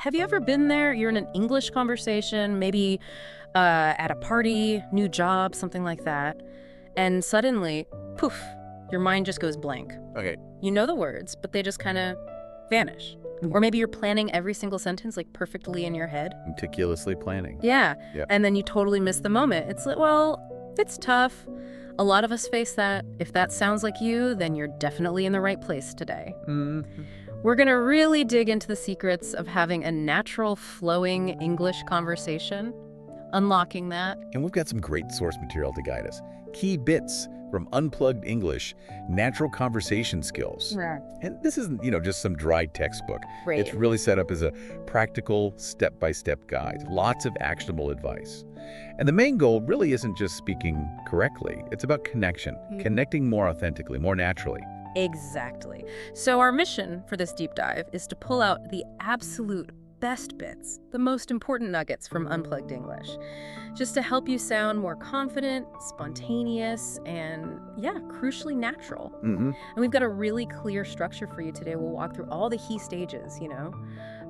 Have you ever been there? You're in an English conversation, maybe at a party, new job, something like that, and suddenly, poof, your mind just goes blank. Okay. You know the words, but they just kind of vanish. Or maybe you're planning every single sentence like perfectly in your head. Meticulously planning. Yeah. Yeah. And then you totally miss the moment. It's like, well, it's tough. A lot of us face that. If that sounds like you, then you're definitely in the right place today. We're going to really dig into the secrets of having a natural, flowing English conversation, unlocking that. And we've got some great source material to guide us. Key bits from Unplugged English, natural conversation skills. Right. And this isn't, just some dry textbook. Right. It's really set up as a practical, step-by-step guide. Lots of actionable advice. And the main goal really isn't just speaking correctly. It's about connection, connecting more authentically, more naturally. Exactly. So our mission for this deep dive is to pull out the absolute best bits, the most important nuggets from Unplugged English, just to help you sound more confident, spontaneous, and crucially natural. And we've got a really clear structure for you today. We'll walk through all the key stages,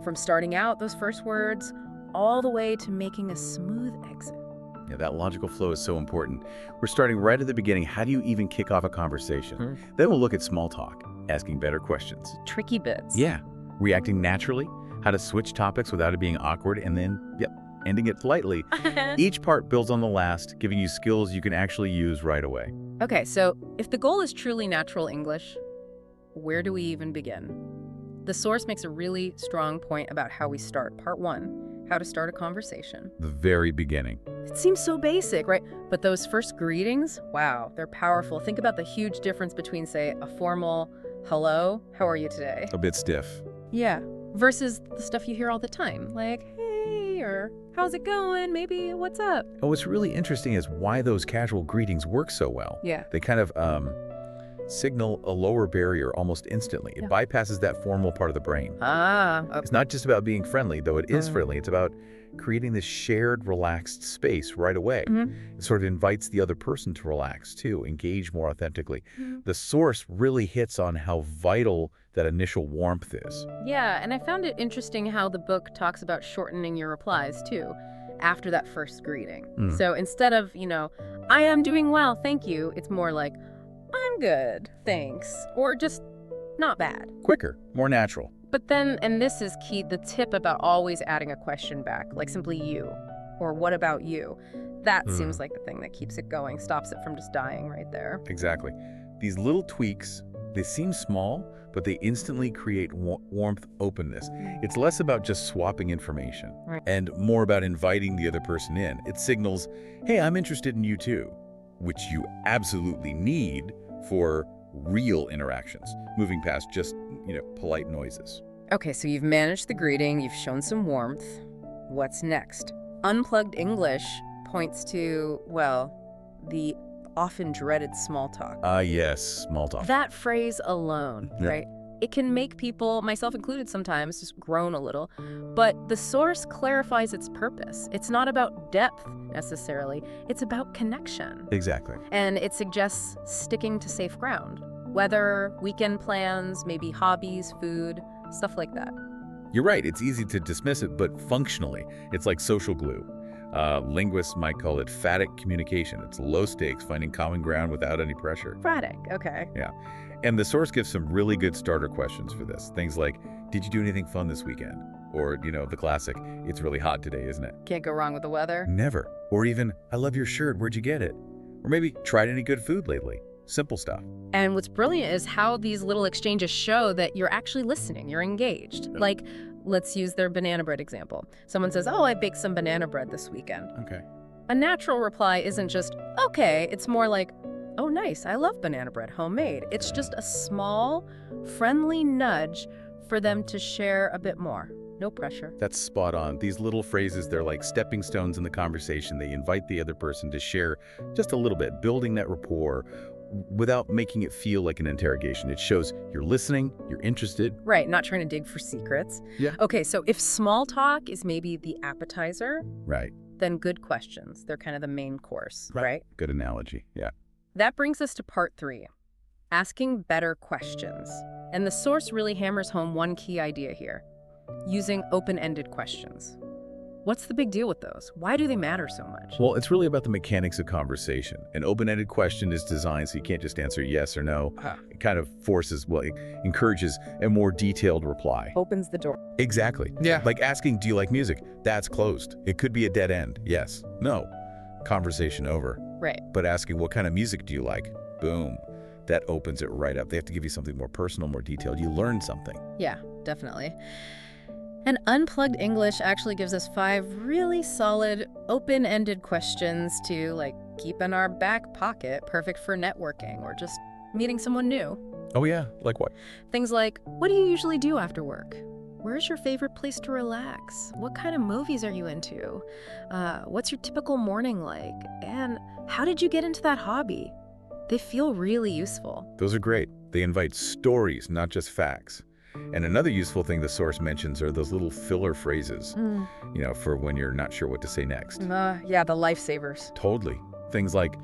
from starting out those first words all the way to making a smooth exit. Yeah, that logical flow is so important. We're starting right at the beginning. How do you even kick off a conversation? Then we'll look at small talk, asking better questions. Tricky bits. Yeah, reacting naturally, how to switch topics without it being awkward, and then, ending it politely. Each part builds on the last, giving you skills you can actually use right away. Okay, so if the goal is truly natural English, where do we even begin? The source makes a really strong point about how we start. Part 1. How to start a conversation. The very beginning. It seems so basic, right? But those first greetings, wow, they're powerful. Think about the huge difference between, say, a formal, hello, how are you today? A bit stiff. Yeah, versus the stuff you hear all the time, like, hey, or how's it going? Maybe, what's up? And what's really interesting is why those casual greetings work so well. Yeah. They kind of signal a lower barrier almost instantly. It bypasses that formal part of the brain. Okay. It's not just about being friendly, though it is friendly. It's about creating this shared, relaxed space right away. It sort of invites the other person to relax, too, engage more authentically. The source really hits on how vital that initial warmth is. Yeah, and I found it interesting how the book talks about shortening your replies, too, after that first greeting. So instead of, I am doing well, thank you, it's more like, I'm good, thanks, or just not bad. Quicker, more natural. But then, and this is key, the tip about always adding a question back, like simply you, or what about you? That seems like the thing that keeps it going, stops it from just dying right there. Exactly. These little tweaks, they seem small, but they instantly create warmth, openness. It's less about just swapping information and more about inviting the other person in. It signals, hey, I'm interested in you too, which you absolutely need for real interactions, moving past just, polite noises. Okay, so you've managed the greeting, you've shown some warmth. What's next? Unplugged English points to, the often dreaded small talk. Yes, small talk. That phrase alone, right? It can make people, myself included sometimes, just groan a little. But the source clarifies its purpose. It's not about depth, necessarily. It's about connection. Exactly. And it suggests sticking to safe ground. Weather, weekend plans, maybe hobbies, food, stuff like that. You're right. It's easy to dismiss it, but functionally, it's like social glue. Linguists might call it phatic communication. It's low stakes, finding common ground without any pressure. Phatic, okay. Yeah. And the source gives some really good starter questions for this. Things like, did you do anything fun this weekend? Or, the classic, it's really hot today, isn't it? Can't go wrong with the weather. Never. Or even, I love your shirt, where'd you get it? Or maybe, tried any good food lately? Simple stuff. And what's brilliant is how these little exchanges show that you're actually listening, you're engaged. Like, let's use their banana bread example. Someone says, oh, I baked some banana bread this weekend. Okay. A natural reply isn't just, okay, it's more like, oh, nice, I love banana bread, homemade. It's just a small, friendly nudge for them to share a bit more. No pressure. That's spot on. These little phrases, they're like stepping stones in the conversation. They invite the other person to share just a little bit, building that rapport without making it feel like an interrogation. It shows you're listening, you're interested. Right, not trying to dig for secrets. Yeah. Okay, so if small talk is maybe the appetizer, Right. then good questions. They're kind of the main course, right? Good analogy. Yeah. That brings us to part 3, asking better questions. And the source really hammers home one key idea here. Using open-ended questions. What's the big deal with those? Why do they matter so much? Well, it's really about the mechanics of conversation. An open-ended question is designed so you can't just answer yes or no. It kind of forces, well, it encourages a more detailed reply. Opens the door. Exactly. Yeah. Like asking, do you like music? That's closed. It could be a dead end. Yes. No. Conversation over. Right. But asking, what kind of music do you like? Boom. That opens it right up. They have to give you something more personal, more detailed. You learn something. Yeah, definitely. And Unplugged English actually gives us 5 really solid, open-ended questions to, like, keep in our back pocket, perfect for networking or just meeting someone new. Oh, yeah? Like what? Things like, what do you usually do after work? Where's your favorite place to relax? What kind of movies are you into? What's your typical morning like? And how did you get into that hobby? They feel really useful. Those are great. They invite stories, not just facts. And another useful thing the source mentions are those little filler phrases, for when you're not sure what to say next. Yeah, the lifesavers. Totally. Things like,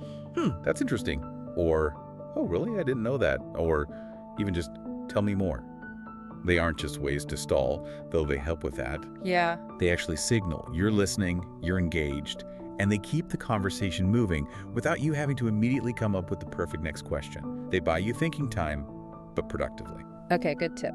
that's interesting. Or, oh, really? I didn't know that. Or even just, tell me more. They aren't just ways to stall, though they help with that. Yeah. They actually signal you're listening, you're engaged, and they keep the conversation moving without you having to immediately come up with the perfect next question. They buy you thinking time, but productively. Okay, good tip.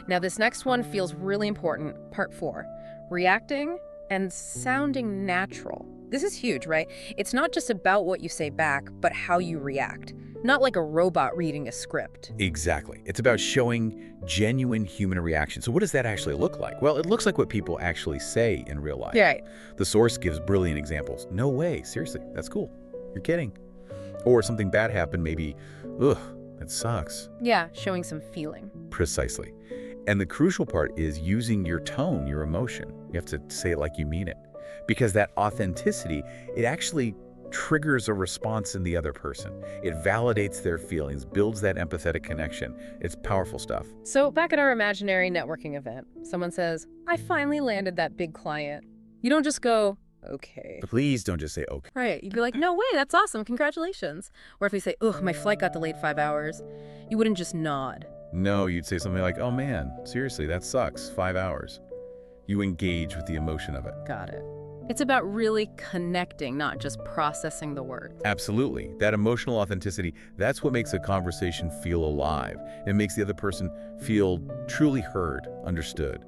Now, this next one feels really important. Part 4, reacting and sounding natural. This is huge, right? It's not just about what you say back, but how you react. Not like a robot reading a script. Exactly. It's about showing genuine human reaction. So what does that actually look like? Well, it looks like what people actually say in real life. Right. The source gives brilliant examples. No way. Seriously, that's cool. You're kidding. Or something bad happened, maybe, ugh, that sucks. Yeah, showing some feeling. Precisely. And the crucial part is using your tone, your emotion. You have to say it like you mean it. Because that authenticity, it actually triggers a response in the other person. It validates their feelings, builds that empathetic connection. It's powerful stuff. So back at our imaginary networking event, someone says, I finally landed that big client. You don't just go, okay. Please don't just say okay. Right. You'd be like, no way, that's awesome, congratulations. Or if we say, ugh, my flight got delayed 5 hours, you wouldn't just nod. No, you'd say something like, oh man, seriously, that sucks, 5 hours. You engage with the emotion of it. Got it. It's about really connecting, not just processing the words. Absolutely. That emotional authenticity, that's what makes a conversation feel alive. It makes the other person feel truly heard, understood.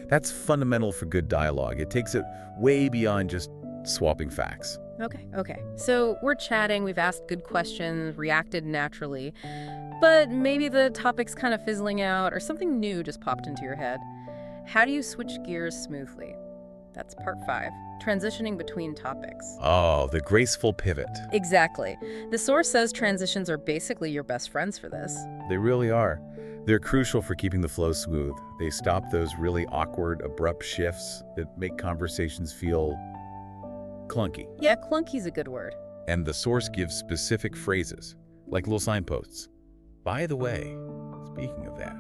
That's fundamental for good dialogue. It takes it way beyond just swapping facts. Okay. So we're chatting, we've asked good questions, reacted naturally, but maybe the topic's kind of fizzling out or something new just popped into your head. How do you switch gears smoothly? That's part 5, transitioning between topics. Oh, the graceful pivot. Exactly. The source says transitions are basically your best friends for this. They really are. They're crucial for keeping the flow smooth. They stop those really awkward, abrupt shifts that make conversations feel clunky. Yeah, clunky's a good word. And the source gives specific phrases, like little signposts. By the way, speaking of that,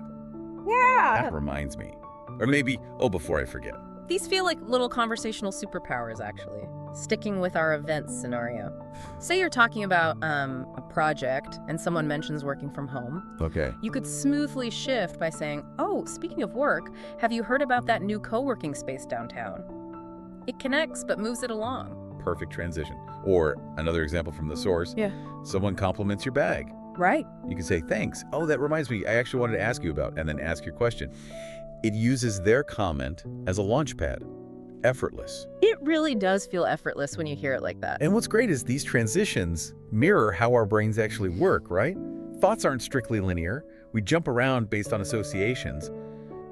that reminds me. Or maybe, before I forget. These feel like little conversational superpowers, actually. Sticking with our event scenario. Say you're talking about a project and someone mentions working from home. Okay. You could smoothly shift by saying, oh, speaking of work, have you heard about that new co-working space downtown? It connects but moves it along. Perfect transition. Or another example from the source. Yeah. Someone compliments your bag. Right. You can say, thanks. Oh, that reminds me, I actually wanted to ask you about, and then ask your question. It uses their comment as a launch pad. Effortless. It really does feel effortless when you hear it like that. And what's great is these transitions mirror how our brains actually work, right? Thoughts aren't strictly linear. We jump around based on associations.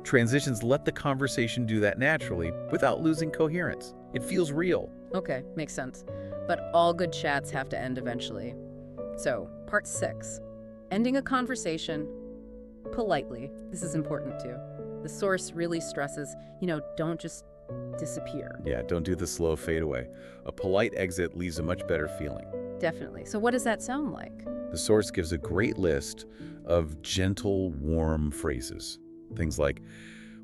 Transitions let the conversation do that naturally without losing coherence. It feels real. Okay, makes sense. But all good chats have to end eventually. So, part 6. Ending a conversation politely. This is important too. The source really stresses, don't just disappear. Yeah, don't do the slow fade away. A polite exit leaves a much better feeling. Definitely. So what does that sound like? The source gives a great list of gentle, warm phrases. Things like,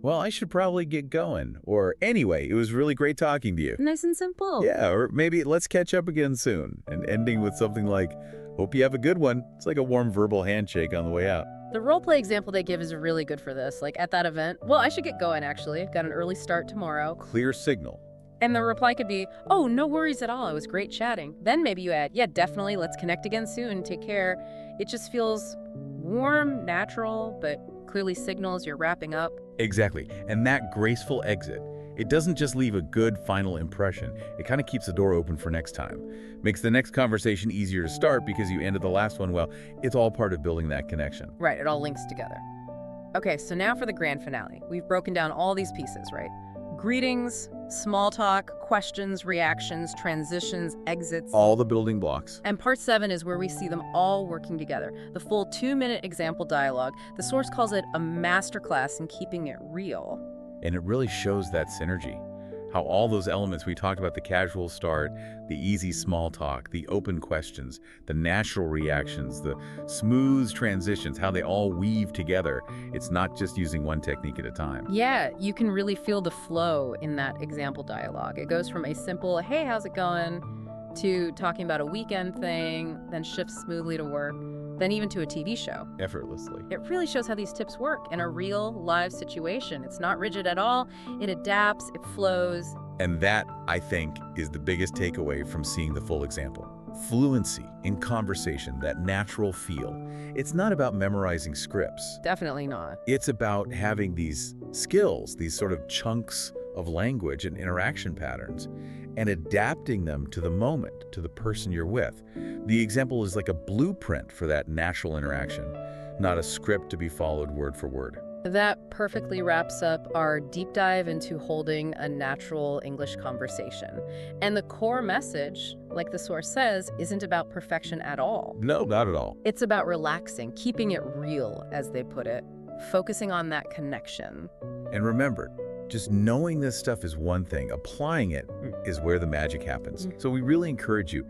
well, I should probably get going. Or, anyway, it was really great talking to you. Nice and simple. Yeah, or maybe let's catch up again soon. And ending with something like, hope you have a good one. It's like a warm verbal handshake on the way out. The role play example they give is really good for this. Like at that event, well, I should get going actually. Got an early start tomorrow. Clear signal. And the reply could be, oh, no worries at all. It was great chatting. Then maybe you add, yeah, definitely. Let's connect again soon. Take care. It just feels warm, natural, but clearly signals you're wrapping up. Exactly. And that graceful exit, it doesn't just leave a good final impression. It kind of keeps the door open for next time. Makes the next conversation easier to start because you ended the last one well. It's all part of building that connection. Right, it all links together. Okay, so now for the grand finale. We've broken down all these pieces, right? Greetings, small talk, questions, reactions, transitions, exits. All the building blocks. And part 7 is where we see them all working together. The full 2-minute example dialogue. The source calls it a masterclass in keeping it real. And it really shows that synergy. How all those elements we talked about, the casual start, the easy small talk, the open questions, the natural reactions, the smooth transitions, how they all weave together. It's not just using one technique at a time. Yeah, you can really feel the flow in that example dialogue. It goes from a simple, hey, how's it going, to talking about a weekend thing, then shifts smoothly to work, then even to a TV show. Effortlessly. It really shows how these tips work in a real, live situation. It's not rigid at all. It adapts, it flows. And that, I think, is the biggest takeaway from seeing the full example. Fluency in conversation, that natural feel. It's not about memorizing scripts. Definitely not. It's about having these skills, these sort of chunks of language and interaction patterns, and adapting them to the moment, to the person you're with. The example is like a blueprint for that natural interaction, not a script to be followed word for word. That perfectly wraps up our deep dive into holding a natural English conversation. And the core message, like the source says, isn't about perfection at all. No, not at all. It's about relaxing, keeping it real, as they put it, focusing on that connection. And remember, just knowing this stuff is one thing. Applying it is where the magic happens. So we really encourage you,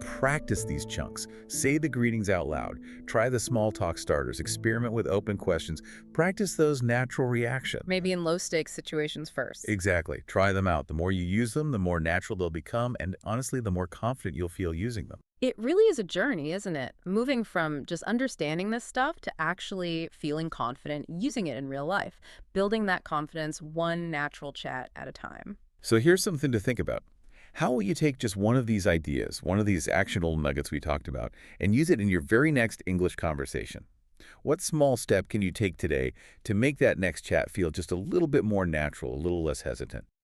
practice these chunks. Say the greetings out loud. Try the small talk starters. Experiment with open questions. Practice those natural reactions. Maybe in low-stakes situations first. Exactly. Try them out. The more you use them, the more natural they'll become, and honestly, the more confident you'll feel using them. It really is a journey, isn't it? Moving from just understanding this stuff to actually feeling confident using it in real life, building that confidence one natural chat at a time. So here's something to think about. How will you take just one of these ideas, one of these actionable nuggets we talked about, and use it in your very next English conversation? What small step can you take today to make that next chat feel just a little bit more natural, a little less hesitant?